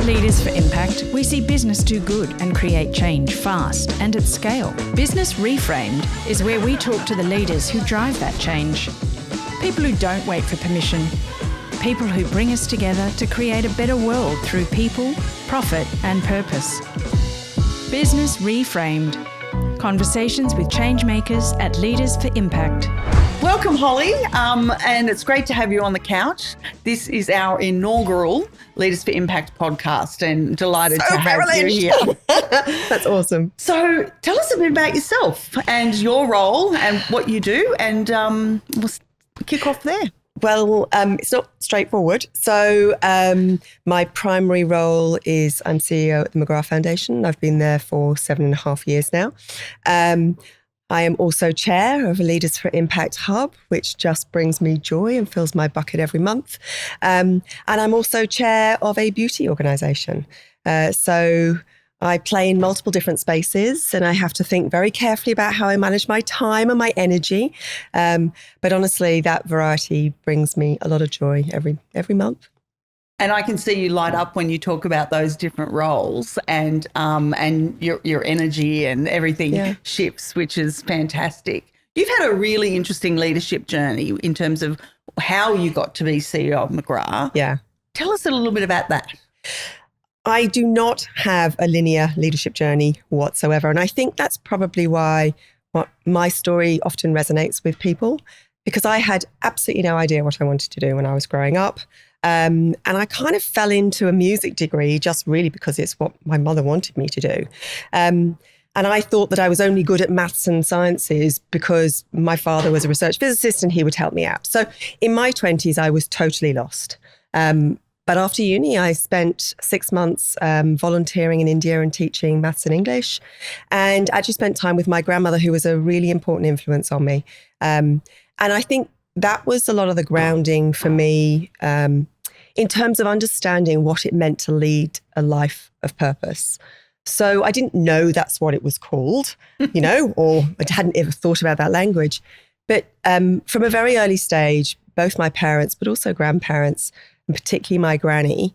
Leaders for Impact, we see business do good and create change fast and at scale. Business Reframed is where we talk to the leaders who drive that change. People who don't wait for permission. People who bring us together to create a better world through people, profit and purpose. Business Reframed. Conversations with change makers at Leaders for Impact. Welcome, Holly, and it's great to have you on the couch. This is our inaugural Leaders for Impact podcast, and delighted to have you here. That's awesome. So tell us a bit about yourself and your role and what you do, and we'll kick off there. Well, it's not straightforward. So my primary role is I'm CEO at the McGrath Foundation. I've been there for 7.5 years now. I am also chair of a Leaders for Impact Hub, which just brings me joy and fills my bucket every month. And I'm also chair of a beauty organisation. So I play in multiple different spaces, and I have to think very carefully about how I manage my time and my energy. But honestly, that variety brings me a lot of joy every month. And I can see you light up when you talk about those different roles, and your energy and everything shifts, which is fantastic. You've had a really interesting leadership journey in terms of how you got to be CEO of McGrath. Yeah. Tell us a little bit about that. I do not have a linear leadership journey whatsoever. And I think that's probably why my story often resonates with people, because I had absolutely no idea what I wanted to do when I was growing up. And I kind of fell into a music degree just really because it's what my mother wanted me to do. And I thought that I was only good at maths and sciences because my father was a research physicist and he would help me out. So in my 20s, I was totally lost. But after uni, I spent 6 months volunteering in India and teaching maths and English, and actually spent time with my grandmother, who was a really important influence on me. And I think that was a lot of the grounding for me in terms of understanding what it meant to lead a life of purpose. So I didn't know that's what it was called, or I hadn't ever thought about that language. But from a very early stage, both my parents, but also grandparents, and particularly my granny,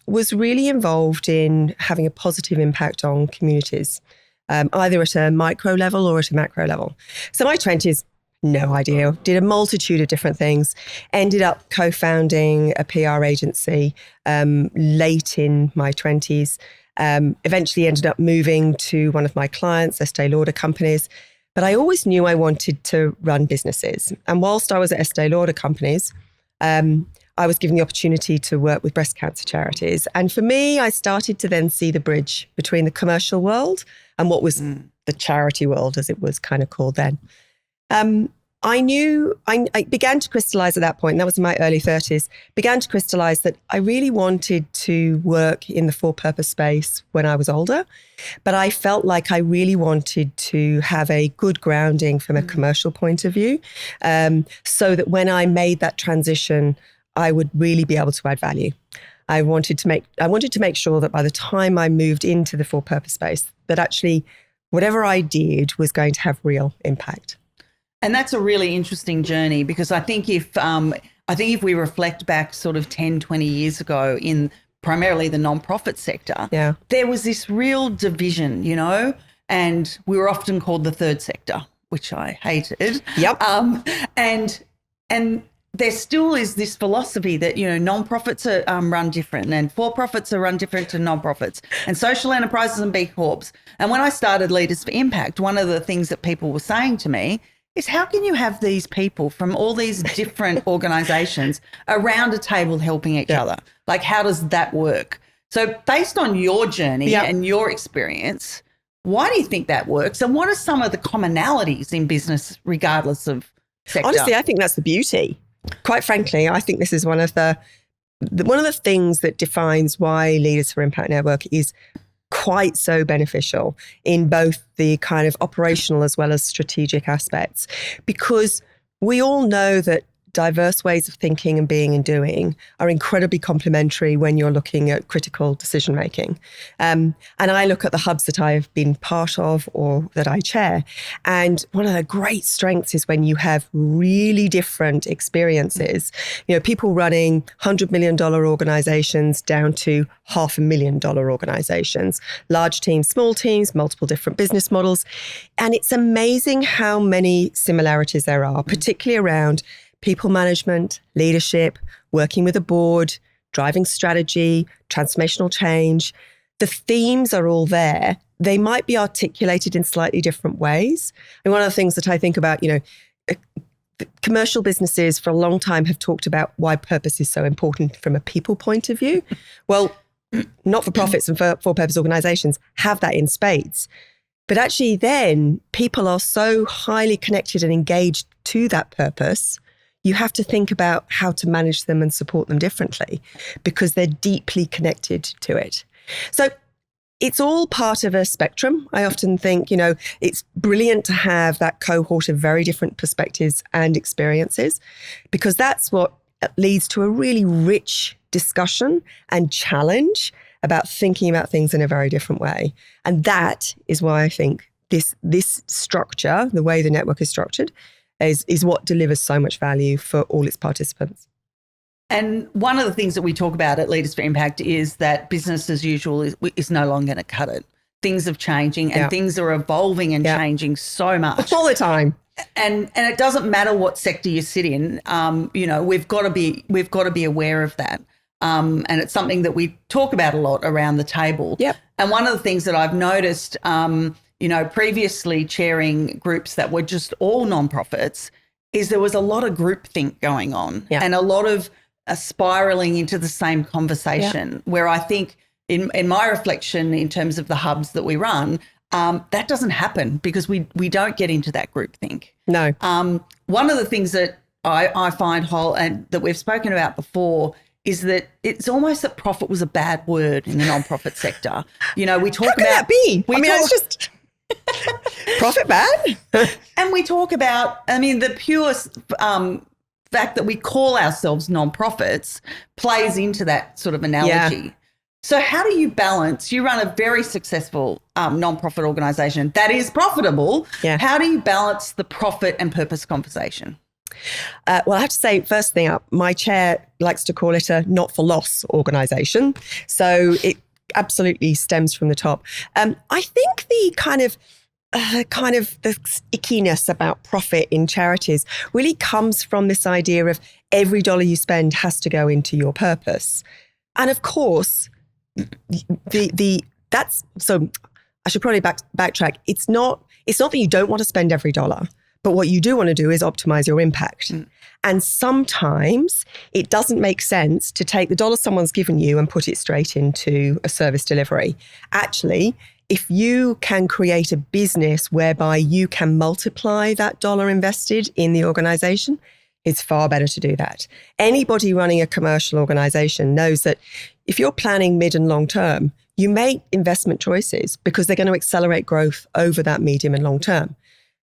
was really involved in having a positive impact on communities, either at a micro level or at a macro level. So my 20s, no idea, did a multitude of different things, ended up co-founding a PR agency late in my 20s, eventually ended up moving to one of my clients, Estee Lauder companies. But I always knew I wanted to run businesses. And whilst I was at Estee Lauder companies, I was given the opportunity to work with breast cancer charities. And for me, I started to then see the bridge between the commercial world and what was the charity world, as it was kind of called then. I began to crystallize at that point, and that was in my early 30s, began to crystallize that I really wanted to work in the for-purpose space when I was older, but I felt like I really wanted to have a good grounding from a commercial point of view, so that when I made that transition, I would really be able to add value. I wanted to make sure that by the time I moved into the for-purpose space, that actually whatever I did was going to have real impact. And that's a really interesting journey, because I think if we reflect back sort of 10, 20 years ago in primarily the nonprofit sector, there was this real division, and we were often called the third sector, which I hated. Yep. And there still is this philosophy that, nonprofits are run different, and for-profits are run different to nonprofits, and social enterprises and B Corps. And when I started Leaders for Impact, one of the things that people were saying to me is, how can you have these people from all these different organisations around a table helping each other? Like, how does that work? So based on your journey and your experience, why do you think that works? And what are some of the commonalities in business regardless of sector? Honestly, I think that's the beauty. Quite frankly, I think this is one of the things that defines why Leaders for Impact Network is quite so beneficial in both the kind of operational as well as strategic aspects, because we all know that diverse ways of thinking and being and doing are incredibly complementary when you're looking at critical decision making. And I look at the hubs that I've been part of or that I chair. And one of the great strengths is when you have really different experiences. People running $100 million organizations down to $500,000 organizations, large teams, small teams, multiple different business models. And it's amazing how many similarities there are, particularly around people management, leadership, working with a board, driving strategy, transformational change. The themes are all there. They might be articulated in slightly different ways. And one of the things that I think about, commercial businesses for a long time have talked about why purpose is so important from a people point of view. Well, not-for-profits and for-purpose organizations have that in spades. But actually then people are so highly connected and engaged to that purpose, you have to think about how to manage them and support them differently because they're deeply connected to it. So it's all part of a spectrum. I often think, it's brilliant to have that cohort of very different perspectives and experiences because that's what leads to a really rich discussion and challenge about thinking about things in a very different way. And that is why I think this structure, the way the network is structured, is what delivers so much value for all its participants. And one of the things that we talk about at Leaders for Impact is that business as usual is no longer going to cut it. Things are changing and things are evolving and changing so much. All the time. And it doesn't matter what sector you sit in. We've got to be aware of that. And it's something that we talk about a lot around the table. Yep. And one of the things that I've noticed, previously chairing groups that were just all nonprofits, is there was a lot of groupthink going on and a lot of spiraling into the same conversation where I think in my reflection in terms of the hubs that we run, that doesn't happen because we don't get into that groupthink. No. One of the things that I find and that we've spoken about before is that it's almost that profit was a bad word in the nonprofit sector. We talk How can that be? It's just profit bad. And we talk about, the pure fact that we call ourselves nonprofits plays into that sort of analogy. Yeah. So how do you balance? You run a very successful nonprofit organisation that is profitable. Yeah. How do you balance the profit and purpose conversation? Well, I have to say, first thing up, my chair likes to call it a not-for-loss organisation. So it absolutely stems from the top. I think the kind of the ickiness about profit in charities really comes from this idea of every dollar you spend has to go into your purpose. And of course, that's so I should probably backtrack. It's not that you don't want to spend every dollar, but what you do want to do is optimize your impact. And sometimes it doesn't make sense to take the dollar someone's given you and put it straight into a service delivery. Actually, if you can create a business whereby you can multiply that dollar invested in the organization, it's far better to do that. Anybody running a commercial organization knows that if you're planning mid and long term, you make investment choices because they're going to accelerate growth over that medium and long term.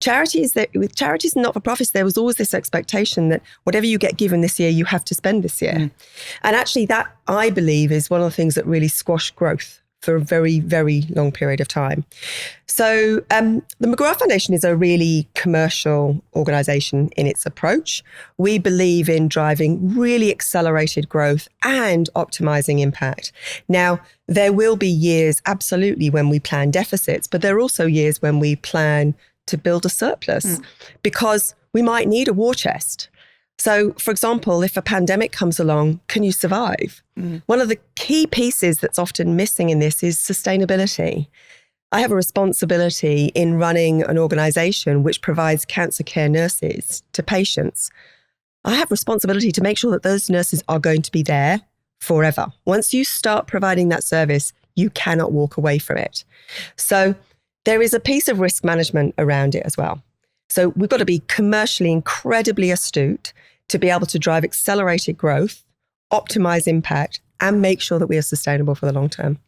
With charities and not-for-profits, there was always this expectation that whatever you get given this year, you have to spend this year. And actually that, I believe, is one of the things that really squashed growth for a very, very long period of time. So the McGrath Foundation is a really commercial organisation in its approach. We believe in driving really accelerated growth and optimising impact. Now, there will be years, absolutely, when we plan deficits, but there are also years when we plan to build a surplus because we might need a war chest. So, for example, if a pandemic comes along, can you survive? One of the key pieces that's often missing in this is sustainability. I have a responsibility in running an organisation which provides cancer care nurses to patients. I have responsibility to make sure that those nurses are going to be there forever. Once you start providing that service, you cannot walk away from it. So there is a piece of risk management around it as well. So we've got to be commercially incredibly astute to be able to drive accelerated growth, optimize impact, and make sure that we are sustainable for the long term.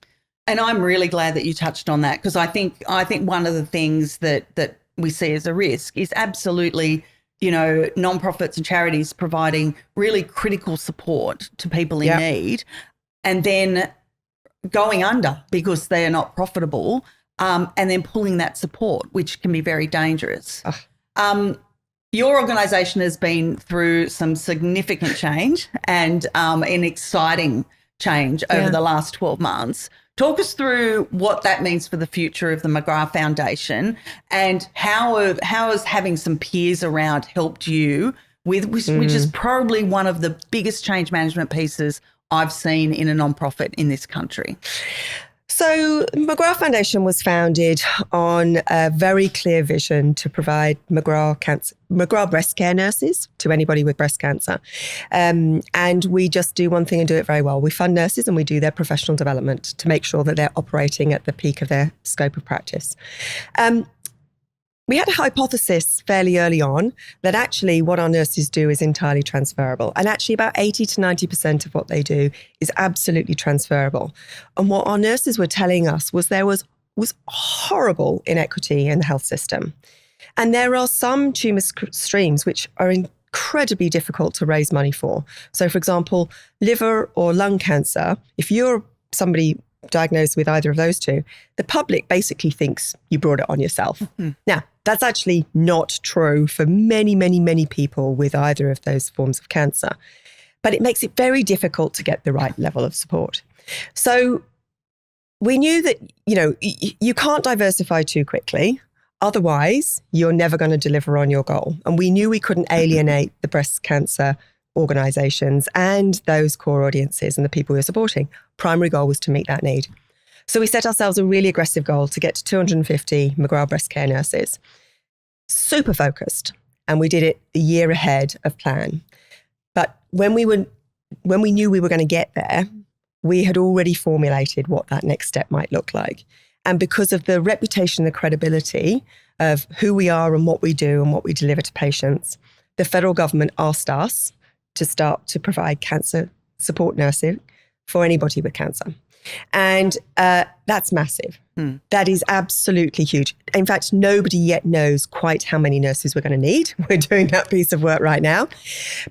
And I'm really glad that you touched on that because I think one of the things that we see as a risk is absolutely nonprofits and charities providing really critical support to people in need, and then going under because they are not profitable, and then pulling that support, which can be very dangerous. Your organisation has been through some significant change and an exciting change over the last 12 months. Talk us through what that means for the future of the McGrath Foundation, and how has having some peers around helped you with, which is probably one of the biggest change management pieces I've seen in a nonprofit in this country. So McGrath Foundation was founded on a very clear vision to provide McGrath breast care nurses to anybody with breast cancer. And we just do one thing and do it very well. We fund nurses and we do their professional development to make sure that they're operating at the peak of their scope of practice. We had a hypothesis fairly early on that actually what our nurses do is entirely transferable. And actually about 80 to 90% of what they do is absolutely transferable. And what our nurses were telling us was there was horrible inequity in the health system. And there are some tumour streams which are incredibly difficult to raise money for. So for example, liver or lung cancer, if you're somebody diagnosed with either of those two, the public basically thinks you brought it on yourself. Now, that's actually not true for many, many, many people with either of those forms of cancer. But it makes it very difficult to get the right level of support. So we knew that, you can't diversify too quickly. Otherwise, you're never going to deliver on your goal. And we knew we couldn't alienate the breast cancer organisations and those core audiences and the people we were supporting. Primary goal was to meet that need. So we set ourselves a really aggressive goal to get to 250 McGrath breast care nurses. Super focused. And we did it a year ahead of plan. But when we knew we were going to get there, we had already formulated what that next step might look like. And because of the reputation, the credibility of who we are and what we do and what we deliver to patients, the federal government asked us to start to provide cancer support nursing for anybody with cancer. And that's massive. That is absolutely huge. In fact, nobody yet knows quite how many nurses we're going to need. We're doing that piece of work right now.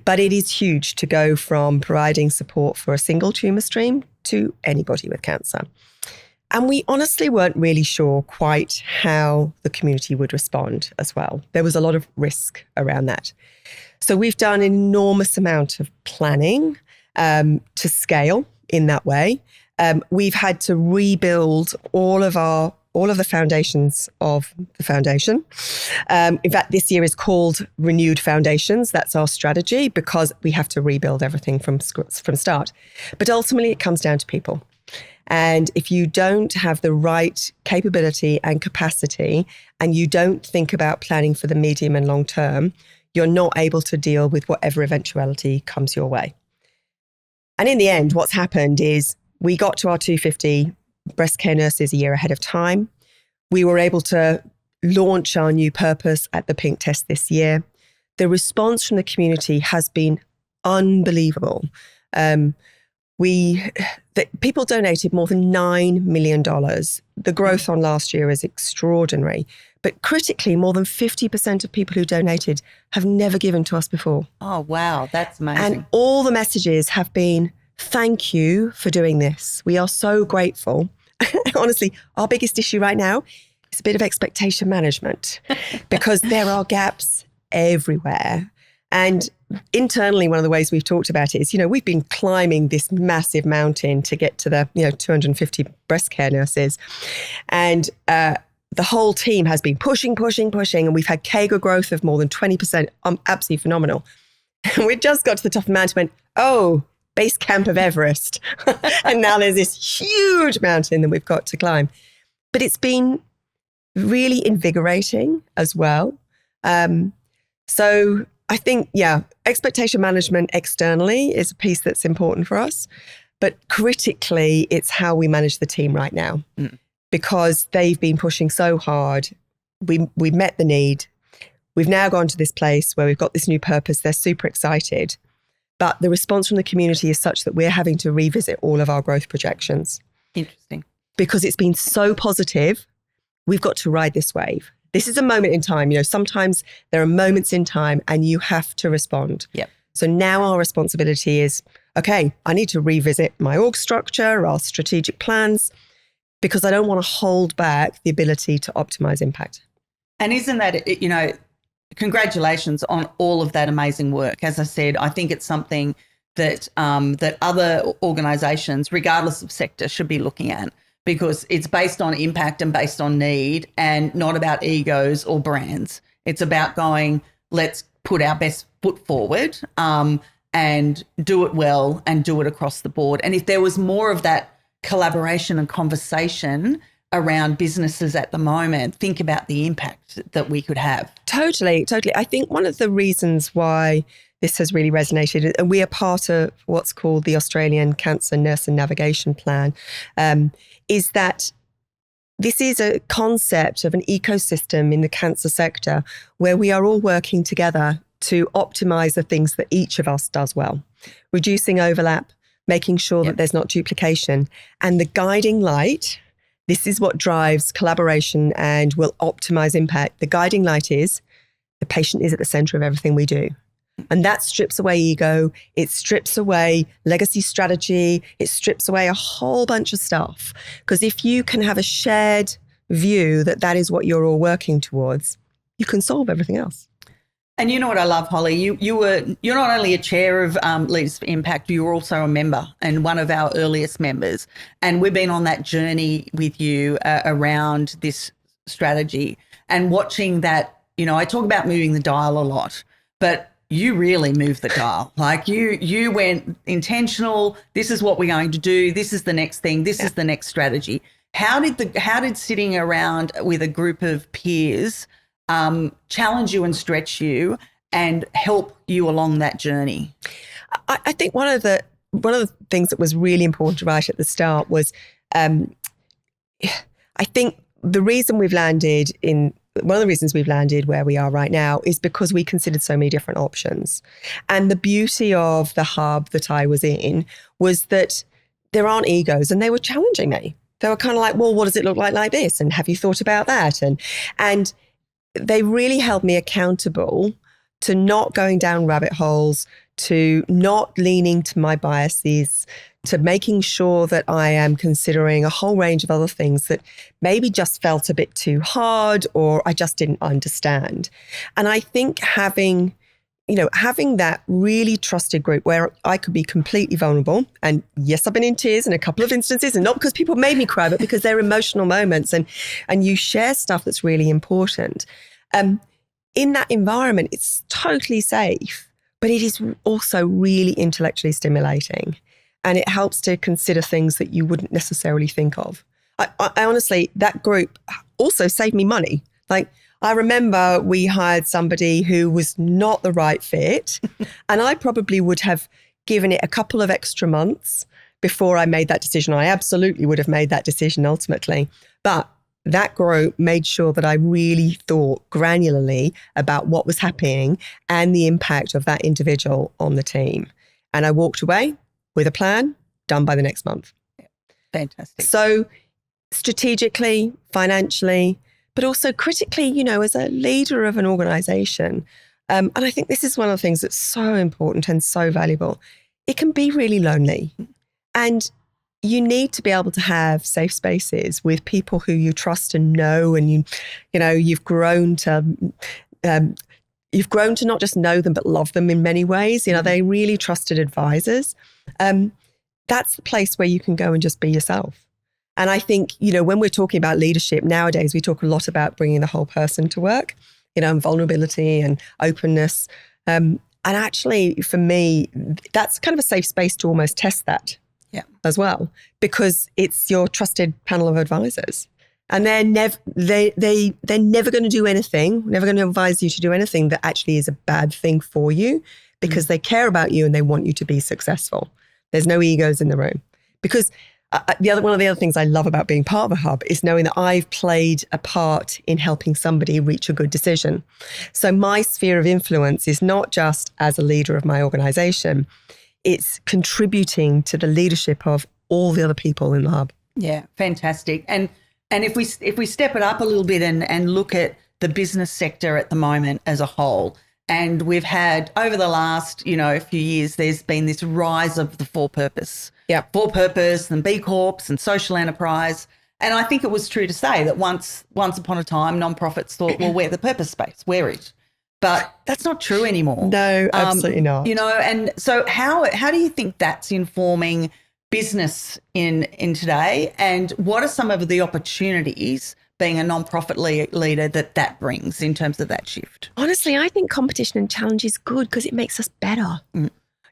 But it is huge to go from providing support for a single tumour stream to anybody with cancer. And we honestly weren't really sure quite how the community would respond as well. There was a lot of risk around that. So we've done an enormous amount of planning to scale in that way. We've had to rebuild all of the foundations of the foundation. In fact, this year is called Renewed Foundations. That's our strategy because we have to rebuild everything from start. But ultimately, it comes down to people. And if you don't have the right capability and capacity, and you don't think about planning for the medium and long term, you're not able to deal with whatever eventuality comes your way. And in the end, what's happened is we got to our 250 breast care nurses a year ahead of time. We were able to launch our new purpose at the Pink Test this year. The response from the community has been unbelievable. People donated more than $9 million. The growth on last year is extraordinary. But critically, more than 50% of people who donated have never given to us before. Oh, wow. That's amazing. And all the messages have been, thank you for doing this. We are so grateful. Honestly, our biggest issue right now is a bit of expectation management because there are gaps everywhere. And internally, one of the ways we've talked about it is, we've been climbing this massive mountain to get to the, 250 breast care nurses. And the whole team has been pushing. And we've had CAGR growth of more than 20%. Absolutely phenomenal. And we just got to the top of the mountain and went, oh, base camp of Everest. And now there's this huge mountain that we've got to climb. But it's been really invigorating as well. So I think, expectation management externally is a piece that's important for us. But critically, it's how we manage the team right now. Because they've been pushing so hard. We met the need. We've now gone to this place where we've got this new purpose. They're super excited. But the response from the community is such that we're having to revisit all of our growth projections. Interesting. Because it's been so positive, we've got to ride this wave. this is a moment in time. Sometimes there are moments in time and you have to respond. Yep. So now our responsibility is, okay, I need to revisit my org structure, our strategic plans, because I don't want to hold back the ability to optimize impact. And isn't that, congratulations on all of that amazing work. As I said, I think it's something that that other organisations, regardless of sector, should be looking at, because it's based on impact and based on need and not about egos or brands. It's about going, let's put our best foot forward and do it well and do it across the board. And if there was more of that collaboration and conversation around businesses at the moment, think about the impact that we could have. Totally. I think one of the reasons why this has really resonated, and we are part of what's called the Australian Cancer Nurse and Navigation Plan, is that this is a concept of an ecosystem in the cancer sector where we are all working together to optimize the things that each of us does well, reducing overlap, making sure that there's not duplication. And the guiding light, this is what drives collaboration and will optimize impact. The guiding light is the patient is at the center of everything we do. And that strips away ego. It strips away legacy strategy. It strips away a whole bunch of stuff. Because if you can have a shared view that that is what you're all working towards, you can solve everything else. And you know what I love, Holly? You're not only a chair of Leaders for Impact, you're also a member and one of our earliest members. And we've been on that journey with you around this strategy and watching that. I talk about moving the dial a lot, but you really moved the dial. Like you went intentional. This is what we're going to do. This is the next thing. This is the next strategy. How did sitting around with a group of peers challenge you and stretch you and help you along that journey? I think one of the things that was really important right at the start was, I think one of the reasons we've landed where we are right now is because we considered so many different options. And the beauty of the hub that I was in was that there aren't egos, and they were challenging me. They were kind of like, well, what does it look like this? And have you thought about that? And they really held me accountable to not going down rabbit holes, to not leaning to my biases, to making sure that I am considering a whole range of other things that maybe just felt a bit too hard or I just didn't understand. And I think having that really trusted group where I could be completely vulnerable, and yes, I've been in tears in a couple of instances, and not because people made me cry, but because they're emotional moments, and you share stuff that's really important. In that environment, it's totally safe, but it is also really intellectually stimulating, and it helps to consider things that you wouldn't necessarily think of. I honestly, that group also saved me money. Like, I remember we hired somebody who was not the right fit, and I probably would have given it a couple of extra months before I made that decision. I absolutely would have made that decision ultimately. But that group made sure that I really thought granularly about what was happening and the impact of that individual on the team. And I walked away with a plan done by the next month. Fantastic. So strategically, financially, but also critically, as a leader of an organization. And I think this is one of the things that's so important and so valuable. It can be really lonely. And you need to be able to have safe spaces with people who you trust and know, and you've grown to not just know them but love them in many ways. They're really trusted advisors. That's the place where you can go and just be yourself. And I think, when we're talking about leadership nowadays, we talk a lot about bringing the whole person to work, and vulnerability and openness. And actually, for me, that's kind of a safe space to almost test that as well, because it's your trusted panel of advisors. And they're never going to do anything, never going to advise you to do anything that actually is a bad thing for you, because they care about you and they want you to be successful. There's no egos in the room. Because one of the other things I love about being part of a hub is knowing that I've played a part in helping somebody reach a good decision. So my sphere of influence is not just as a leader of my organization, it's contributing to the leadership of all the other people in the hub. Yeah, fantastic. And if we step it up a little bit and look at the business sector at the moment as a whole. And we've had, over the last, few years, there's been this rise of the for-purpose. Yeah. For-purpose and B Corps and social enterprise. And I think it was true to say that once upon a time, nonprofits thought, well, we're the purpose space, we're it. But that's not true anymore. No, absolutely not. And so how do you think that's informing business in today? And what are some of the opportunities being a nonprofit leader that brings in terms of that shift? Honestly, I think competition and challenge is good because it makes us better.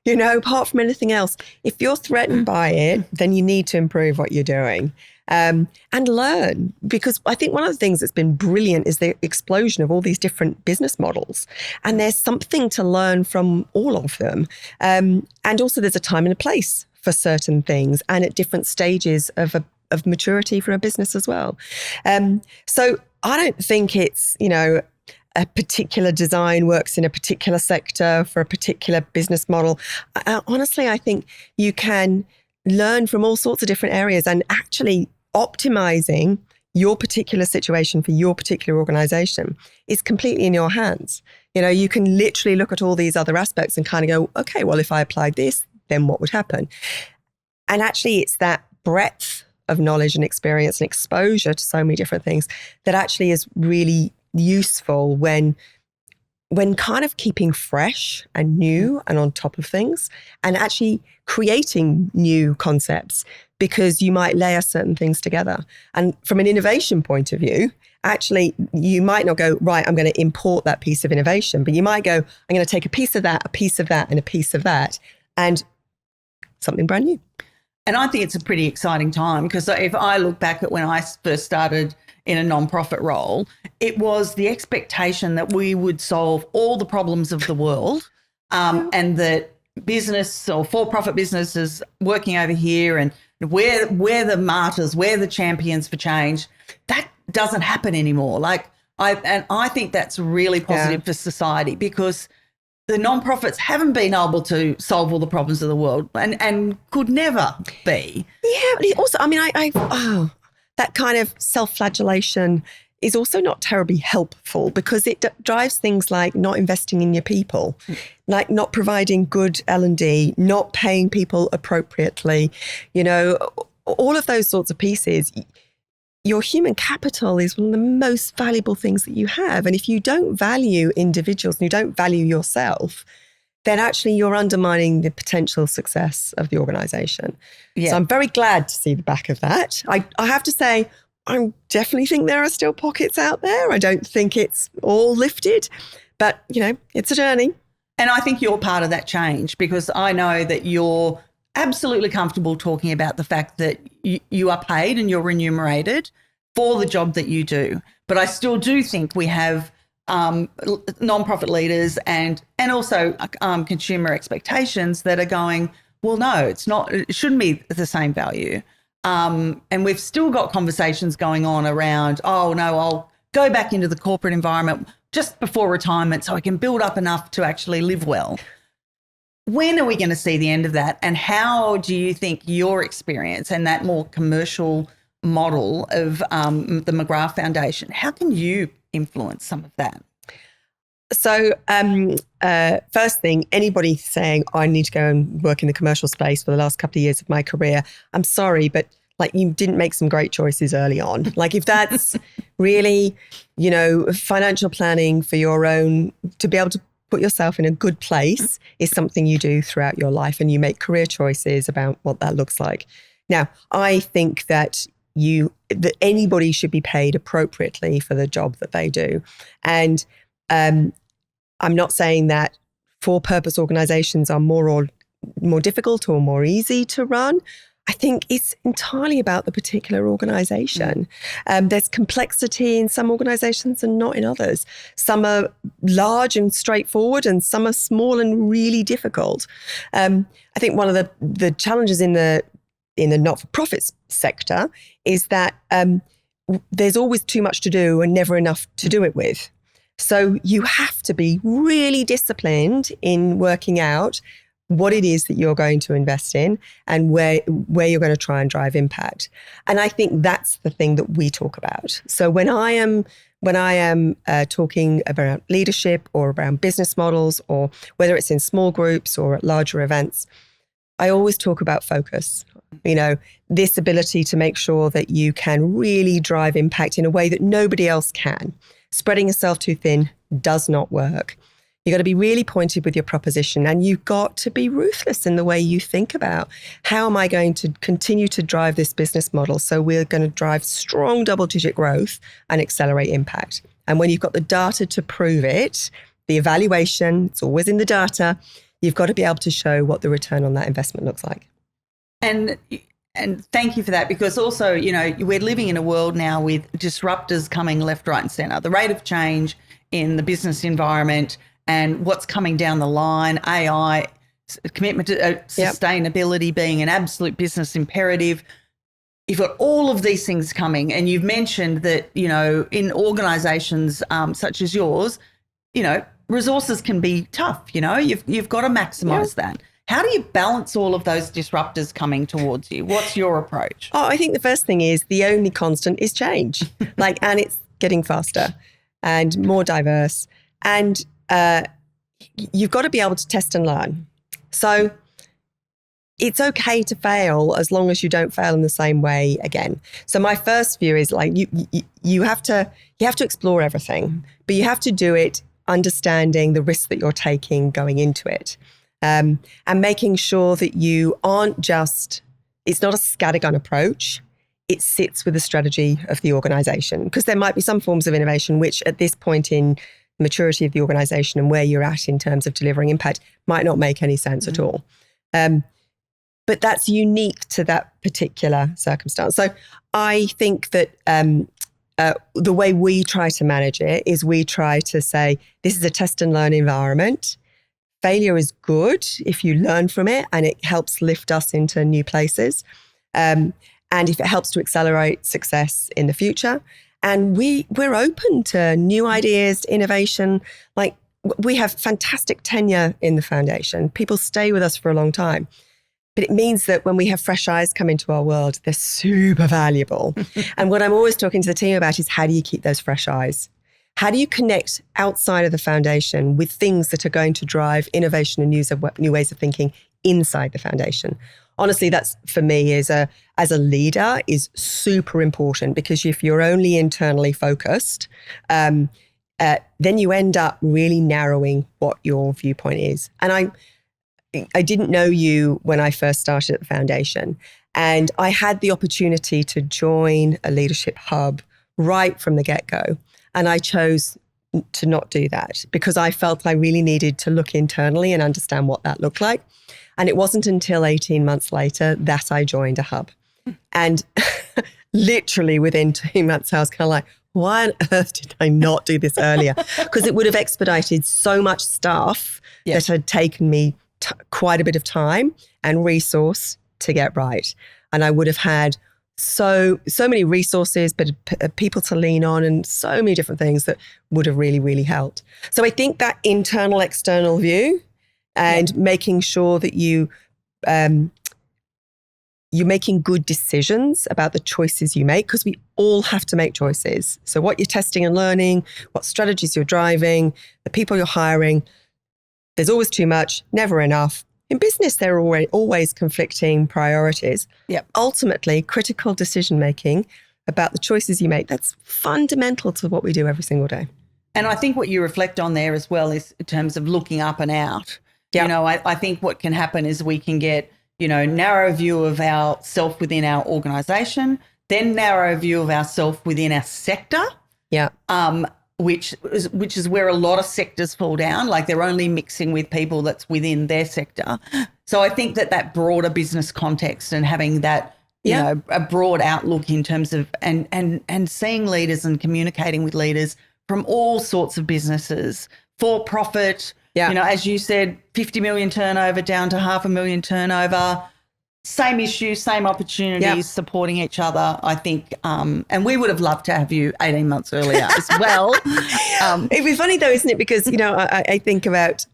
Apart from anything else, if you're threatened by it, then you need to improve what you're doing and learn. Because I think one of the things that's been brilliant is the explosion of all these different business models. And there's something to learn from all of them. And also there's a time and a place for certain things and at different stages of maturity for a business as well. So I don't think it's, a particular design works in a particular sector for a particular business model. Honestly, I think you can learn from all sorts of different areas and actually optimizing your particular situation for your particular organization is completely in your hands. You can literally look at all these other aspects and kind of go, okay, well, if I applied this, then what would happen? And actually it's that breadth of knowledge and experience and exposure to so many different things that actually is really useful when kind of keeping fresh and new and on top of things and actually creating new concepts, because you might layer certain things together. And from an innovation point of view, actually, you might not go, right, I'm going to import that piece of innovation, but you might go, I'm going to take a piece of that, a piece of that, and a piece of that, and something brand new. And I think it's a pretty exciting time, because if I look back at when I first started in a nonprofit role, it was the expectation that we would solve all the problems of the world, and that business or for-profit businesses working over here, and we're the martyrs, we're the champions for change. That doesn't happen anymore. I think that's really positive for society, because the nonprofits haven't been able to solve all the problems of the world and could never be. Yeah, but also, that kind of self-flagellation is also not terribly helpful, because it drives things like not investing in your people, like not providing good L&D, not paying people appropriately, all of those sorts of pieces. Your human capital is one of the most valuable things that you have. And if you don't value individuals and you don't value yourself, then actually you're undermining the potential success of the organisation. Yeah. So I'm very glad to see the back of that. I have to say, I definitely think there are still pockets out there. I don't think it's all lifted, but, it's a journey. And I think you're part of that change, because I know that you're absolutely comfortable talking about the fact that you are paid and you're remunerated for the job that you do. But I still do think we have nonprofit leaders and also consumer expectations that are going, well, no, it's not. It shouldn't be the same value. And we've still got conversations going on around, oh, no, I'll go back into the corporate environment just before retirement so I can build up enough to actually live well. When are we going to see the end of that? And how do you think your experience and that more commercial model of the McGrath Foundation, how can you influence some of that? So first thing, anybody saying, I need to go and work in the commercial space for the last couple of years of my career, I'm sorry, but you didn't make some great choices early on. If that's really, financial planning for your own, to be able to put yourself in a good place is something you do throughout your life, and you make career choices about what that looks like. Now, I think that anybody should be paid appropriately for the job that they do. And I'm not saying that for-purpose organizations are more difficult or more easy to run. I think it's entirely about the particular organization. There's complexity in some organizations and not in others. Some are large and straightforward, and some are small and really difficult. I think one of the challenges in the not-for-profit sector is that there's always too much to do and never enough to do it with. So you have to be really disciplined in working out what it is that you're going to invest in and where you're going to try and drive impact. And I think that's the thing that we talk about. So when I am talking about leadership or around business models, or whether it's in small groups or at larger events, I always talk about focus. This ability to make sure that you can really drive impact in a way that nobody else can. Spreading yourself too thin does not work. You've got to be really pointed with your proposition, and you've got to be ruthless in the way you think about how am I going to continue to drive this business model so we're going to drive strong double-digit growth and accelerate impact. And when you've got the data to prove it, the evaluation, it's always in the data, you've got to be able to show what the return on that investment looks like. And thank you for that, because also, we're living in a world now with disruptors coming left, right and centre. The rate of change in the business environment and what's coming down the line, AI, commitment to sustainability being an absolute business imperative. You've got all of these things coming, and you've mentioned that, in organisations such as yours, resources can be tough. You've got to maximise that. How do you balance all of those disruptors coming towards you? What's your approach? Oh, I think the first thing is the only constant is change. And it's getting faster and more diverse. And you've got to be able to test and learn. So it's okay to fail as long as you don't fail in the same way again. So my first view is you have to explore everything, but you have to do it understanding the risks that you're taking going into it. And making sure that you aren't it's not a scattergun approach. It sits with the strategy of the organization, because there might be some forms of innovation which at this point in maturity of the organization and where you're at in terms of delivering impact might not make any sense at all. But that's unique to that particular circumstance. So I think that the way we try to manage it is we try to say, this is a test and learn environment. Failure is good if you learn from it and it helps lift us into new places. And if it helps to accelerate success in the future. And we're open to new ideas, to innovation. We have fantastic tenure in the foundation. People stay with us for a long time. But it means that when we have fresh eyes come into our world, they're super valuable. And what I'm always talking to the team about is, how do you keep those fresh eyes? How do you connect outside of the foundation with things that are going to drive innovation and new ways of thinking inside the foundation? Honestly, that's, for me, as a leader, is super important, because if you're only internally focused, then you end up really narrowing what your viewpoint is. And I didn't know you when I first started at the foundation, and I had the opportunity to join a leadership hub right from the get-go. And I chose to not do that because I felt I really needed to look internally and understand what that looked like. And it wasn't until 18 months later that I joined a hub. And literally within 2 months, I was kind of like, why on earth did I not do this earlier? Because it would have expedited so much stuff that had taken me quite a bit of time and resource to get right. And I would have had so many resources, but people to lean on, and so many different things that would have really, really helped. So I think that internal, external view and making sure that you're making good decisions about the choices you make, because we all have to make choices. So what you're testing and learning, what strategies you're driving, the people you're hiring, there's always too much, never enough. In business, there are always conflicting priorities. Ultimately, critical decision-making about the choices you make, that's fundamental to what we do every single day. And I think what you reflect on there as well is in terms of looking up and out. I think what can happen is we can get, narrow view of ourself within our organisation, then narrow view of ourself within our sector. Which is where a lot of sectors fall down, like they're only mixing with people that's within their sector. So I think that broader business context and having that, a broad outlook in terms of and seeing leaders and communicating with leaders from all sorts of businesses, for profit, as you said, 50 million turnover down to 500,000 turnover. Same issues, same opportunities, supporting each other, I think. And we would have loved to have you 18 months earlier as well. It'd be funny though, isn't it? Because, I think about,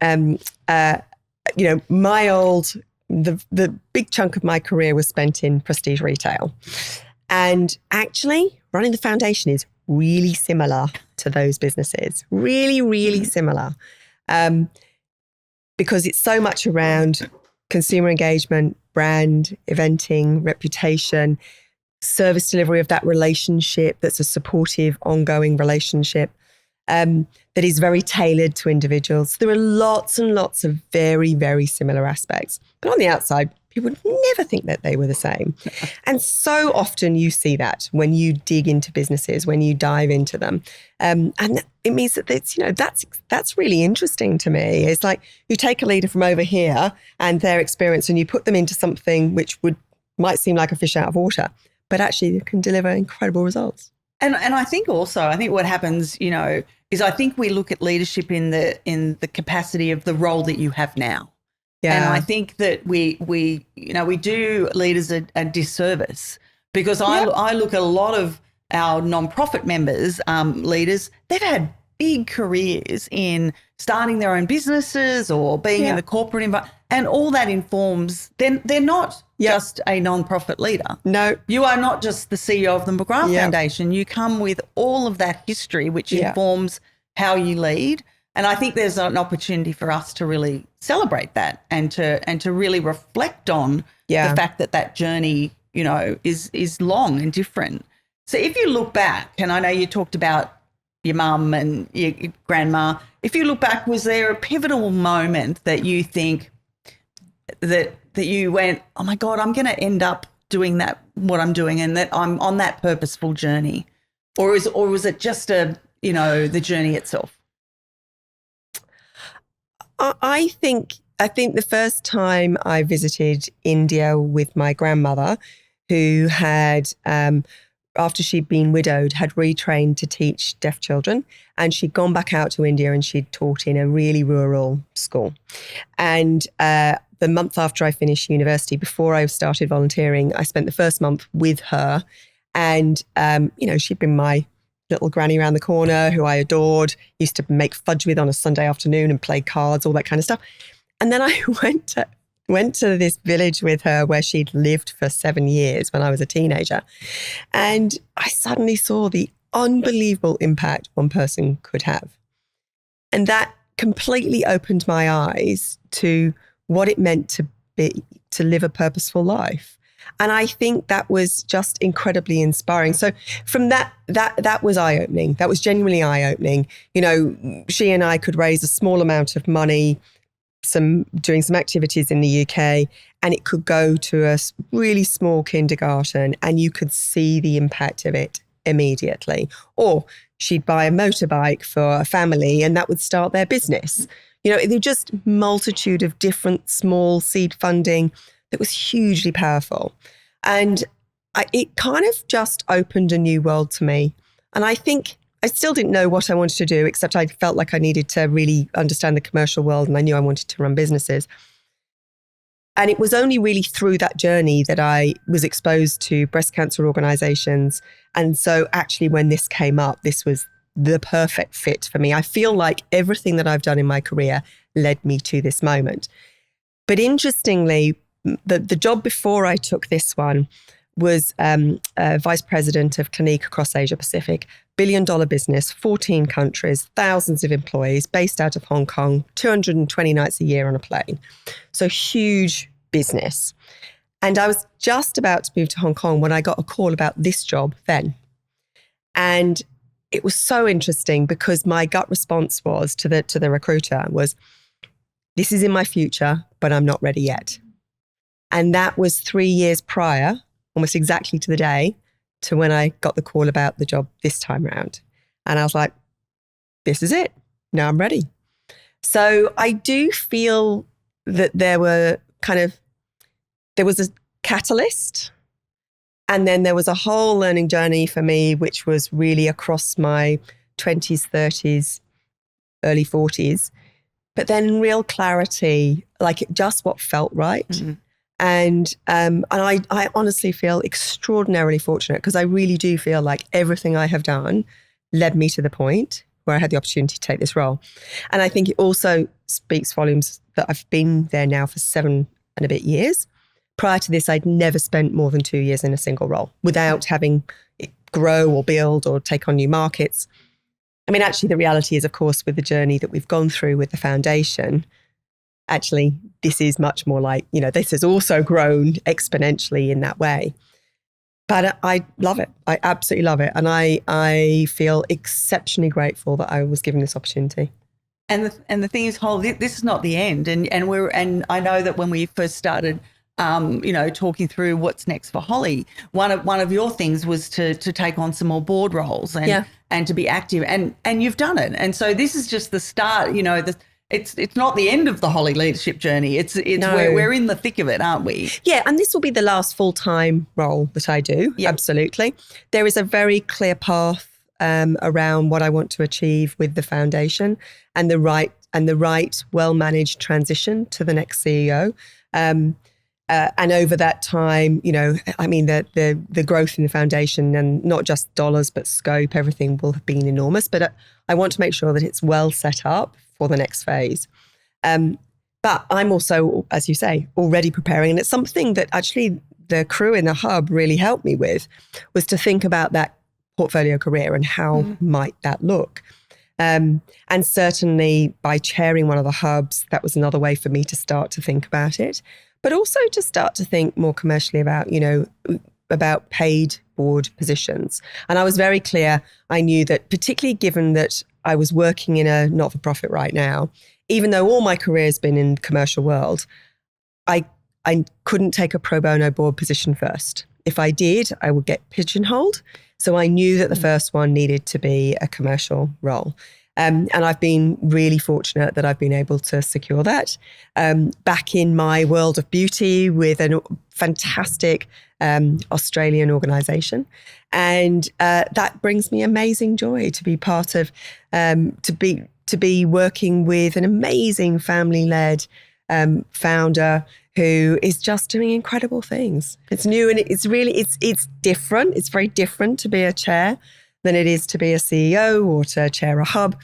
the big chunk of my career was spent in prestige retail. And actually, running the foundation is really similar to those businesses. Really, really similar. Because it's so much around consumer engagement, brand, eventing, reputation, service delivery of that relationship that's a supportive, ongoing relationship that is very tailored to individuals. There are lots and lots of very, very similar aspects. But on the outside, people would never think that they were the same. And so often you see that when you dig into businesses, when you dive into them. And it means that it's, that's really interesting to me. It's like you take a leader from over here and their experience and you put them into something which might seem like a fish out of water, but actually it can deliver incredible results. And I think what happens, is I think we look at leadership in the capacity of the role that you have now. Yeah. And I think that we do leaders a disservice because I look at a lot of our nonprofit members, leaders, they've had big careers in starting their own businesses or being in the corporate environment, and all that informs, they're not just a nonprofit leader. No. You are not just the CEO of the McGrath Foundation. You come with all of that history which informs how you lead. And I think there's an opportunity for us to really celebrate that and to really reflect on the fact that journey, is long and different. So if you look back, and I know you talked about your mum and your grandma, if you look back, was there a pivotal moment that you think that you went, oh my God, I'm going to end up doing what I'm doing, and that I'm on that purposeful journey? Or was it just the journey itself? I think the first time I visited India with my grandmother, who had, after she'd been widowed, had retrained to teach deaf children, and she'd gone back out to India and she'd taught in a really rural school. And the month after I finished university, before I started volunteering, I spent the first month with her, and she'd been my little granny around the corner who I adored, used to make fudge with on a Sunday afternoon and play cards, all that kind of stuff. And then I went to this village with her where she'd lived for 7 years when I was a teenager. And I suddenly saw the unbelievable impact one person could have. And that completely opened my eyes to what it meant to live a purposeful life. And I think that was just incredibly inspiring. So from that was eye-opening. That was genuinely eye-opening. She and I could raise a small amount of money, doing some activities in the UK, and it could go to a really small kindergarten, and you could see the impact of it immediately. Or she'd buy a motorbike for a family, and that would start their business. There were just multitude of different small seed funding that was hugely powerful. And it kind of just opened a new world to me. And I think I still didn't know what I wanted to do, except I felt like I needed to really understand the commercial world, and I knew I wanted to run businesses. And it was only really through that journey that I was exposed to breast cancer organizations. And so actually when this came up, this was the perfect fit for me. I feel like everything that I've done in my career led me to this moment. But interestingly, the job before I took this one was vice president of Clinique across Asia Pacific, $1 billion business, 14 countries, thousands of employees, based out of Hong Kong, 220 nights a year on a plane. So huge business. And I was just about to move to Hong Kong when I got a call about this job then. And it was so interesting because my gut response was to the recruiter was, this is in my future, but I'm not ready yet. And that was 3 years prior, almost exactly to the day, to when I got the call about the job this time around. And I was like, this is it. Now I'm ready. So I do feel that there was a catalyst, and then there was a whole learning journey for me, which was really across my 20s, 30s, early 40s, but then real clarity, like just what felt right. Mm-hmm. And I honestly feel extraordinarily fortunate because I really do feel like everything I have done led me to the point where I had the opportunity to take this role. And I think it also speaks volumes that I've been there now for 7 and a bit years. Prior to this, I'd never spent more than 2 years in a single role without having it grow or build or take on new markets. I mean, actually, the reality is, of course, with the journey that we've gone through with the foundation, actually, this is much more like, this has also grown exponentially in that way. But I love it. I absolutely love it. And I feel exceptionally grateful that I was given this opportunity. And the thing is, Holly, this is not the end. And I know that when we first started, talking through what's next for Holly, one of your things was to take on some more board roles and to be active, and you've done it. And so this is just the start. It's not the end of the Holly leadership journey. It's No. we're in the thick of it, aren't we? Yeah, and this will be the last full-time role that I do. Yep. Absolutely. There is a very clear path around what I want to achieve with the foundation and the right well-managed transition to the next CEO. And over that time, the growth in the foundation, and not just dollars, but scope, everything will have been enormous. But I want to make sure that it's well set up for the next phase. But I'm also, as you say, already preparing. And it's something that actually the crew in the hub really helped me with, was to think about that portfolio career and how might that look. And certainly by chairing one of the hubs, that was another way for me to start to think about it. But also to start to think more commercially about paid board positions. And I was very clear. I knew that, particularly given that I was working in a not-for-profit right now, even though all my career has been in the commercial world, I couldn't take a pro bono board position first. If I did, I would get pigeonholed. So I knew that the first one needed to be a commercial role. And I've been really fortunate that I've been able to secure that back in my world of beauty with a fantastic Australian organisation. And that brings me amazing joy to be part of, to be working with an amazing family-led founder who is just doing incredible things. It's new and it's different. It's very different to be a chair than it is to be a CEO or to chair a hub.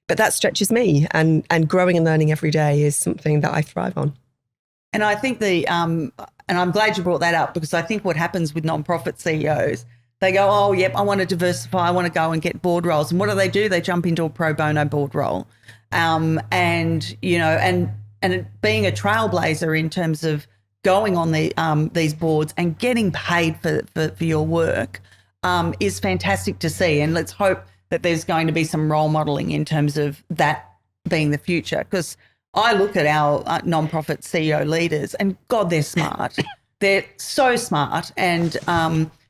But that stretches me, and growing and learning every day is something that I thrive on. And I think and I'm glad you brought that up, because I think what happens with nonprofit CEOs, they go, oh, yep, I want to diversify. I want to go and get board roles. And what do? They jump into a pro bono board role. And being a trailblazer in terms of going on these boards and getting paid for your work is fantastic to see. And let's hope that there's going to be some role modelling in terms of that being the future. Because I look at our nonprofit CEO leaders and, God, they're smart. They're so smart, and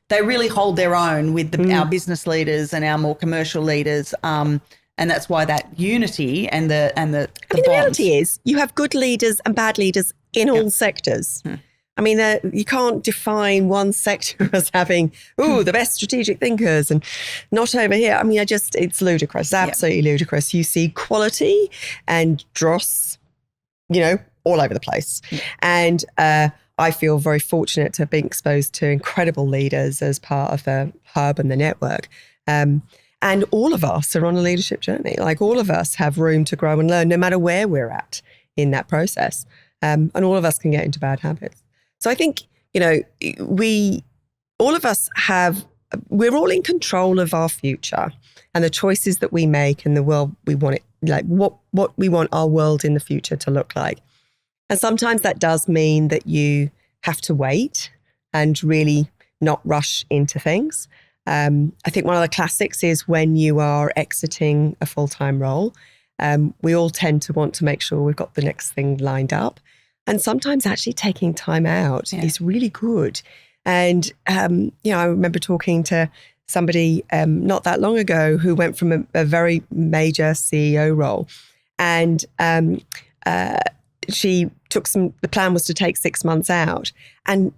they really hold their own with our business leaders and our more commercial leaders. And that's why that unity and the the reality is you have good leaders and bad leaders in all sectors. I mean, you can't define one sector as having, the best strategic thinkers and not over here. I mean, it's ludicrous, absolutely ludicrous. You see quality and dross, all over the place. And I feel very fortunate to have been exposed to incredible leaders as part of the hub and the network. And all of us are on a leadership journey. Like, all of us have room to grow and learn, no matter where we're at in that process. And all of us can get into bad habits. So I think, we're all in control of our future and the choices that we make and the world we want it, like what we want our world in the future to look like. And sometimes that does mean that you have to wait and really not rush into things. I think one of the classics is when you are exiting a full-time role, we all tend to want to make sure we've got the next thing lined up. And sometimes actually taking time out is really good. And, I remember talking to somebody not that long ago who went from a very major CEO role. And she took the plan was to take 6 months out. And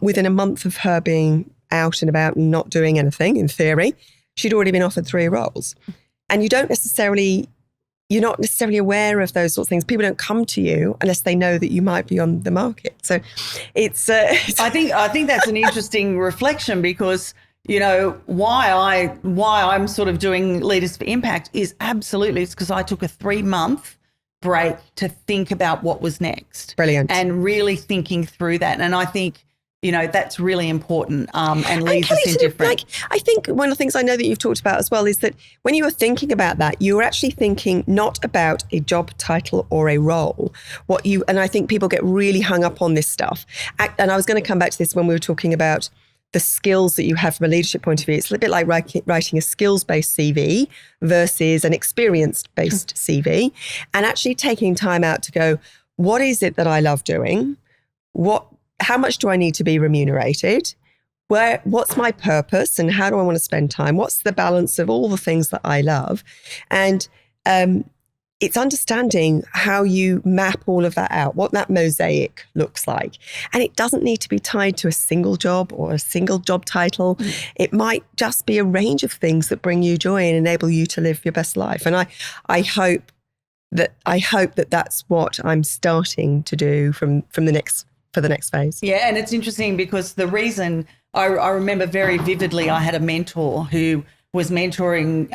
within a month of her being out and about and not doing anything, in theory, she'd already been offered 3 roles. And you're not necessarily aware of those sorts of things. People don't come to you unless they know that you might be on the market. So it's. I think that's an interesting reflection, because why I'm sort of doing Leaders for Impact is absolutely, it's because I took a 3-month break to think about what was next. Brilliant. And really thinking through that. And I think, that's really important and leads us in different. I think one of the things I know that you've talked about as well is that when you were thinking about that, you were actually thinking not about a job title or a role. And I think people get really hung up on this stuff. And I was going to come back to this when we were talking about the skills that you have from a leadership point of view. It's a little bit like writing a skills-based CV versus an experience-based CV, and actually taking time out to go, what is it that I love doing? How much do I need to be remunerated? What's my purpose and how do I want to spend time? What's the balance of all the things that I love? And it's understanding how you map all of that out, what that mosaic looks like. And it doesn't need to be tied to a single job or a single job title. It might just be a range of things that bring you joy and enable you to live your best life. And I hope that that's what I'm starting to do for the next phase. Yeah, and it's interesting because the reason I remember very vividly, I had a mentor who was mentoring,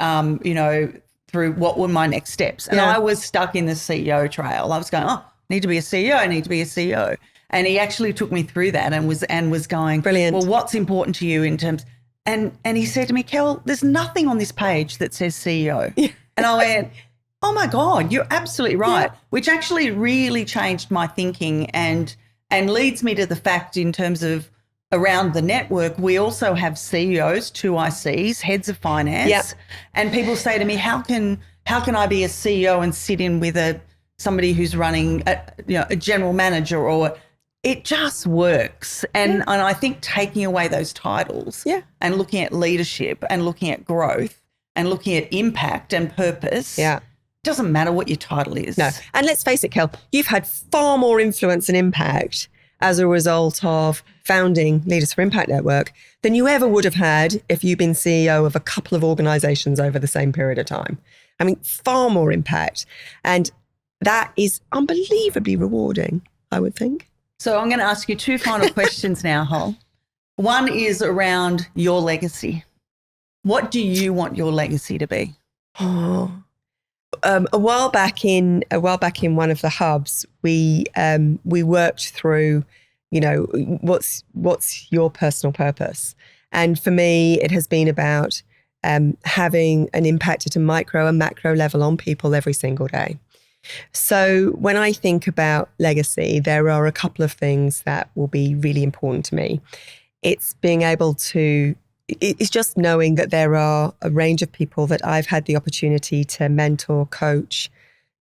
through what were my next steps. And I was stuck in the CEO trail. I was going, I need to be a CEO. And he actually took me through that and was going, brilliant. Well, what's important to you in terms, and he said to me, Kel, there's nothing on this page that says CEO. Yeah. And I went, oh my God, you're absolutely right, which actually really changed my thinking and leads me to the fact in terms of around the network, we also have CEOs, 2 ICs, heads of finance, and people say to me, how can I be a CEO and sit in with somebody who's running a general manager, or it just works. And I think taking away those titles and looking at leadership and looking at growth and looking at impact and purpose. Yeah. Doesn't matter what your title is. No. And let's face it, Kel, you've had far more influence and impact as a result of founding Leaders for Impact Network than you ever would have had if you'd been CEO of a couple of organizations over the same period of time. I mean, far more impact. And that is unbelievably rewarding, I would think. So I'm going to ask you 2 final questions now, Hol. One is around your legacy. What do you want your legacy to be? A while back in one of the hubs, we worked through, what's your personal purpose, and for me, it has been about having an impact at a micro and macro level on people every single day. So when I think about legacy, there are a couple of things that will be really important to me. It's being able to. It's just knowing that there are a range of people that I've had the opportunity to mentor, coach,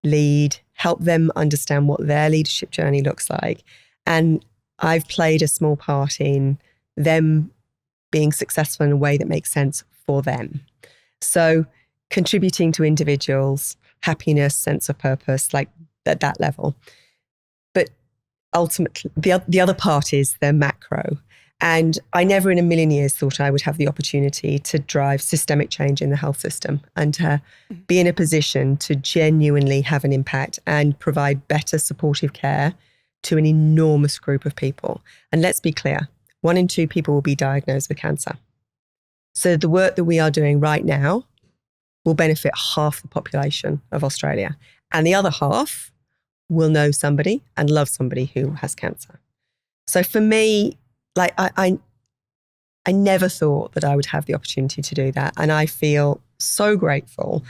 lead, help them understand what their leadership journey looks like. And I've played a small part in them being successful in a way that makes sense for them. So contributing to individuals, happiness, sense of purpose, like at that level. But ultimately, the other part is the macro. And I never in a million years thought I would have the opportunity to drive systemic change in the health system and to be in a position to genuinely have an impact and provide better supportive care to an enormous group of people. And let's be clear, 1 in 2 people will be diagnosed with cancer. So the work that we are doing right now will benefit half the population of Australia. And the other half will know somebody and love somebody who has cancer. So for me, like I never thought that I would have the opportunity to do that. And I feel so grateful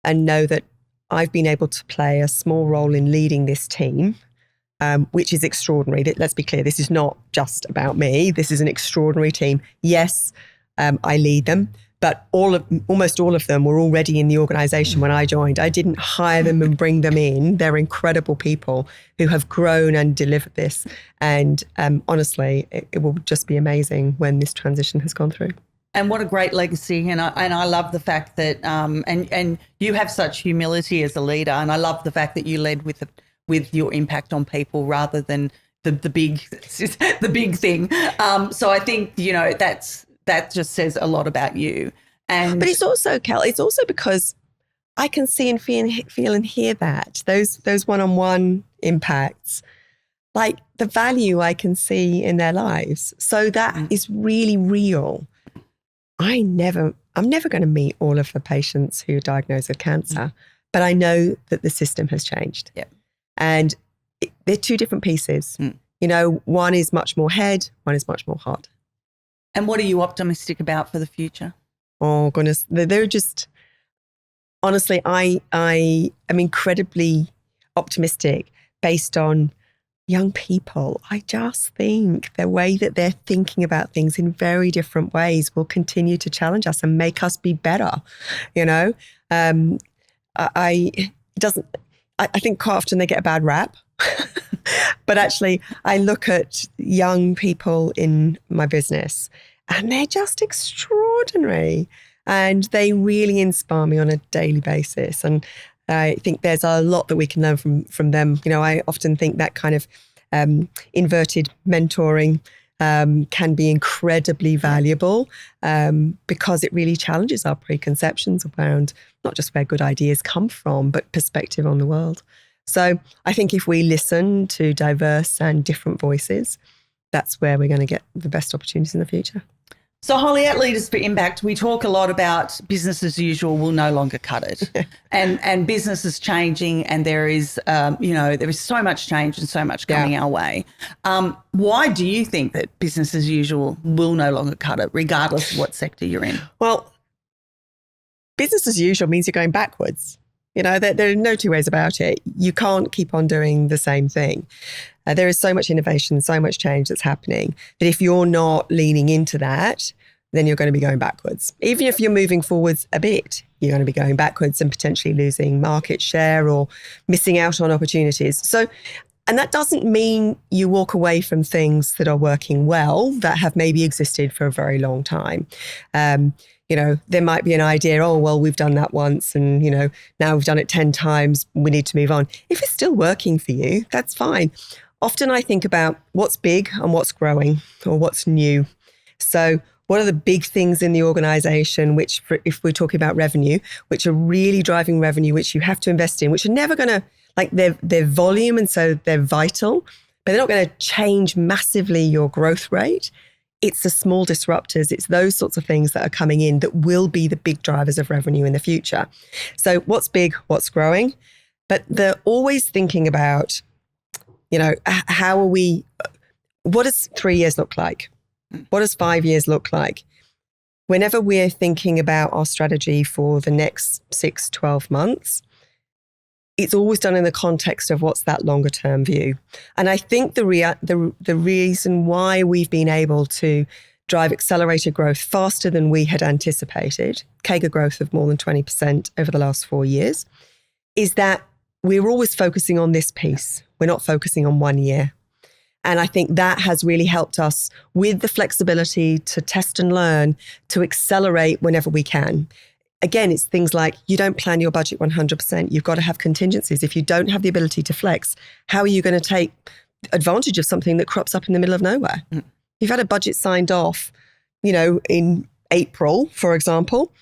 and know that I've been able to play a small role in leading this team, which is extraordinary. Let's be clear, this is not just about me. This is an extraordinary team. Yes, I lead them, but almost all of them were already in the organization when I joined. I didn't hire them and bring them in. They're incredible people who have grown and delivered this. And honestly, it will just be amazing when this transition has gone through. And what a great legacy. And I love the fact that, and you have such humility as a leader. And I love the fact that you led with your impact on people rather than the big thing. So I think, that just says a lot about you. But it's also, Kel, it's also because I can see and feel and hear that, those one-on-one impacts, like the value I can see in their lives. So that is really real. I'm never going to meet all of the patients who are diagnosed with cancer, but I know that the system has changed. Yep. And they're two different pieces. You know, one is much more head, one is much more heart. And what are you optimistic about for the future? Oh, goodness. They're just, honestly, I am incredibly optimistic based on young people. I just think the way that they're thinking about things in very different ways will continue to challenge us and make us be better. You know, I think quite often they get a bad rap. But actually, I look at young people in my business and they're just extraordinary. And they really inspire me on a daily basis. And I think there's a lot that we can learn from them. You know, I often think that kind of inverted mentoring can be incredibly valuable because it really challenges our preconceptions around not just where good ideas come from, but perspective on the world. So I think if we listen to diverse and different voices, that's where we're going to get the best opportunities in the future. So Holly, at Leaders for Impact, we talk a lot about business as usual will no longer cut it. and business is changing, and there is, there is so much change and so much coming our way. Why do you think that business as usual will no longer cut it, regardless of what sector you're in? Well, business as usual means you're going backwards. You know, there are no two ways about it. You can't keep on doing the same thing. There is so much innovation, so much change that's happening that if you're not leaning into that, then you're going to be going backwards. Even if you're moving forwards a bit, you're going to be going backwards and potentially losing market share or missing out on opportunities. So, and that doesn't mean you walk away from things that are working well, that have maybe existed for a very long time. You know, there might be an idea, oh, well, we've done that once and, you know, now we've done it 10 times, we need to move on. If it's still working for you, that's fine. Often I think about what's big and what's growing or what's new. So what are the big things in the organization, which, if we're talking about revenue, which are really driving revenue, which you have to invest in, which are never going to, like their volume, and so they're vital, but they're not going to change massively your growth rate. It's the small disruptors. It's those sorts of things that are coming in that will be the big drivers of revenue in the future. So what's big, what's growing, but they're always thinking about, you know, what does 3 years look like? What does 5 years look like? Whenever we're thinking about our strategy for the next 6, 12 months, it's always done in the context of what's that longer term view. And I think the reason why we've been able to drive accelerated growth faster than we had anticipated, CAGR growth of more than 20% over the last 4 years, is that we're always focusing on this piece. We're not focusing on 1 year. And I think that has really helped us with the flexibility to test and learn, to accelerate whenever we can. Again, it's things like you don't plan your budget 100%. You've got to have contingencies. If you don't have the ability to flex, how are you going to take advantage of something that crops up in the middle of nowhere? You've had a budget signed off, you know, in April, for example.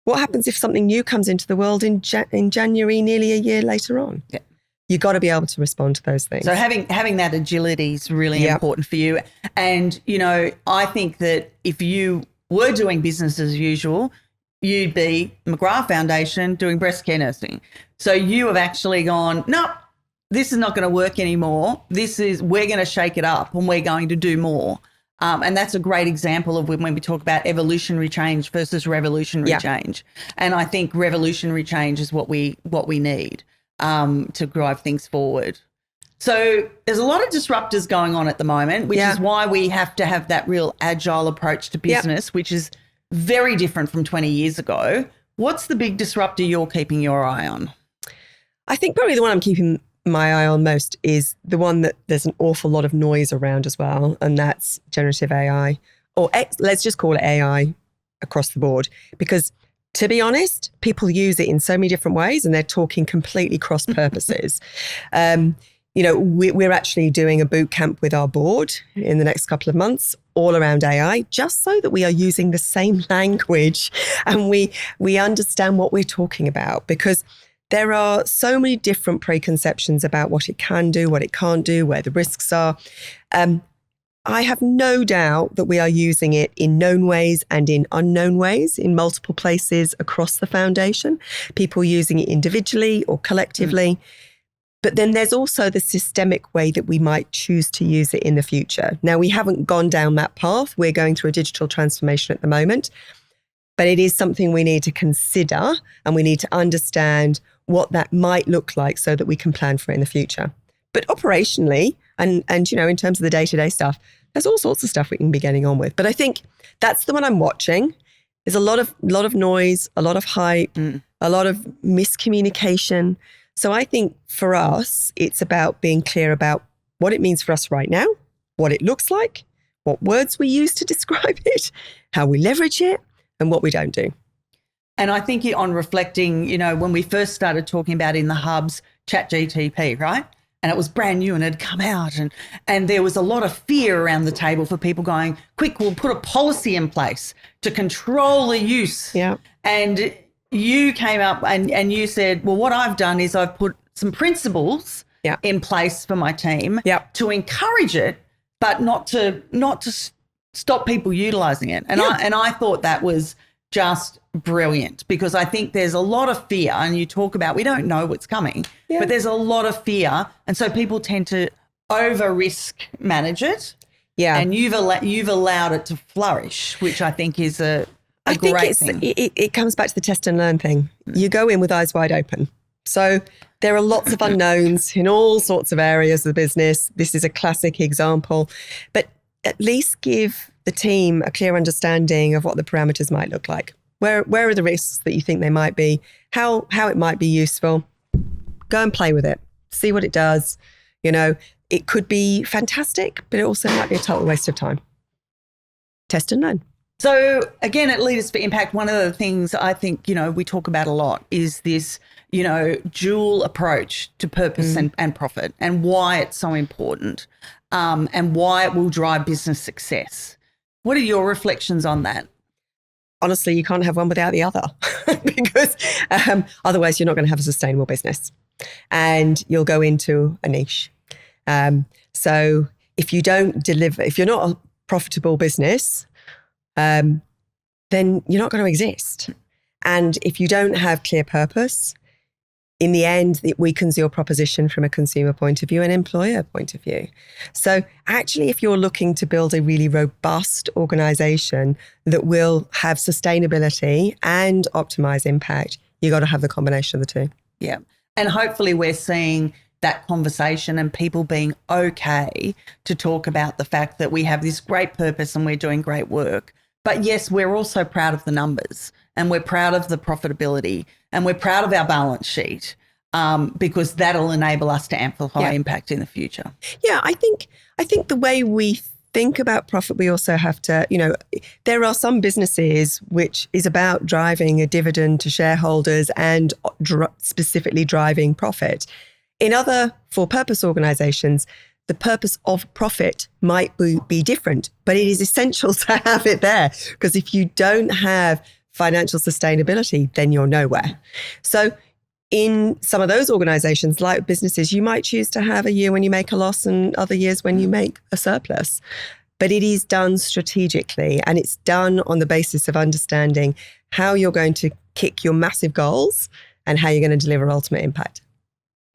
What happens if something new comes into the world in January, nearly a year later on? Yeah. You've got to be able to respond to those things. So having that agility is really important for you. And, you know, I think that if you were doing business as usual, you'd be McGrath Foundation doing breast care nursing. So you have actually gone, no, this is not going to work anymore. We're going to shake it up and we're going to do more. And that's a great example of when we talk about evolutionary change versus revolutionary change. And I think revolutionary change is what we need to drive things forward. So there's a lot of disruptors going on at the moment, which is why we have to have that real agile approach to business, which is very different from 20 years ago. What's the big disruptor you're keeping your eye on? I think probably the one I'm keeping my eye on most is the one that there's an awful lot of noise around as well, and that's generative AI, or let's just call it AI across the board, because to be honest, people use it in so many different ways and they're talking completely cross purposes. You know, we're actually doing a boot camp with our board in the next couple of months all around AI, just so that we are using the same language and we understand what we're talking about, because there are so many different preconceptions about what it can do, what it can't do, where the risks are. I have no doubt that we are using it in known ways and in unknown ways in multiple places across the foundation, people using it individually or collectively. But then there's also the systemic way that we might choose to use it in the future. Now, we haven't gone down that path. We're going through a digital transformation at the moment, but it is something we need to consider, and we need to understand what that might look like so that we can plan for it in the future. But operationally, and you know, in terms of the day-to-day stuff, there's all sorts of stuff we can be getting on with. But I think that's the one I'm watching. There's a lot of noise, a lot of hype, a lot of miscommunication. So I think for us, it's about being clear about what it means for us right now, what it looks like, what words we use to describe it, how we leverage it, and what we don't do. And I think on reflecting, you know, when we first started talking about in the hubs, ChatGTP, right? And it was brand new and it had come out, and there was a lot of fear around the table for people going, quick, we'll put a policy in place to control the use. Yeah. And you came up and you said, well, what I've done is I've put some principles in place for my team to encourage it, but not to stop people utilising it. And I thought that was just brilliant, because I think there's a lot of fear, and you talk about we don't know what's coming, but there's a lot of fear, and so people tend to over-risk manage it. Yeah, and you've allowed it to flourish, which I think is a great thing. It comes back to the test and learn thing. You go in with eyes wide open. So there are lots of unknowns in all sorts of areas of the business. This is a classic example, but at least give the team a clear understanding of what the parameters might look like. Where are the risks that you think they might be? How it might be useful? Go and play with it. See what it does. You know, it could be fantastic, but it also might be a total waste of time. Test and learn. So again, at Leaders for Impact, one of the things I think, you know, we talk about a lot is this, you know, dual approach to purpose and profit, and why it's so important, and why it will drive business success. What are your reflections on that? Honestly, you can't have one without the other, because otherwise you're not going to have a sustainable business and you'll go into a niche. So if you don't deliver, if you're not a profitable business, then you're not going to exist. And if you don't have clear purpose, in the end, it weakens your proposition from a consumer point of view and employer point of view. So actually, if you're looking to build a really robust organization that will have sustainability and optimize impact, you got to have the combination of the two. Yeah. And hopefully we're seeing that conversation and people being okay to talk about the fact that we have this great purpose and we're doing great work. But yes, we're also proud of the numbers, and we're proud of the profitability, and we're proud of our balance sheet, because that'll enable us to amplify impact in the future. Yeah, I think the way we think about profit, we also have to, you know, there are some businesses which is about driving a dividend to shareholders and specifically driving profit. In other for-purpose organizations, the purpose of profit might be different, but it is essential to have it there, because if you don't have financial sustainability, then you're nowhere. So in some of those organizations, like businesses, you might choose to have a year when you make a loss and other years when you make a surplus. But it is done strategically, and it's done on the basis of understanding how you're going to kick your massive goals and how you're going to deliver ultimate impact.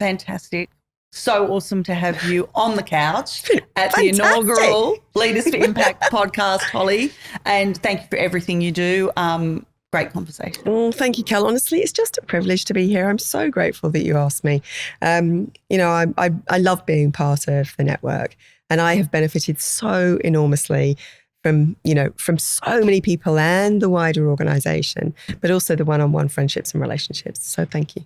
Fantastic. So awesome to have you on the couch at the inaugural Leaders for Impact podcast, Holly. And thank you for everything you do. Great conversation. Oh, thank you, Cal. Honestly, it's just a privilege to be here. I'm so grateful that you asked me. You know, I love being part of the network, and I have benefited so enormously from so many people and the wider organisation, but also the one-on-one friendships and relationships. So thank you.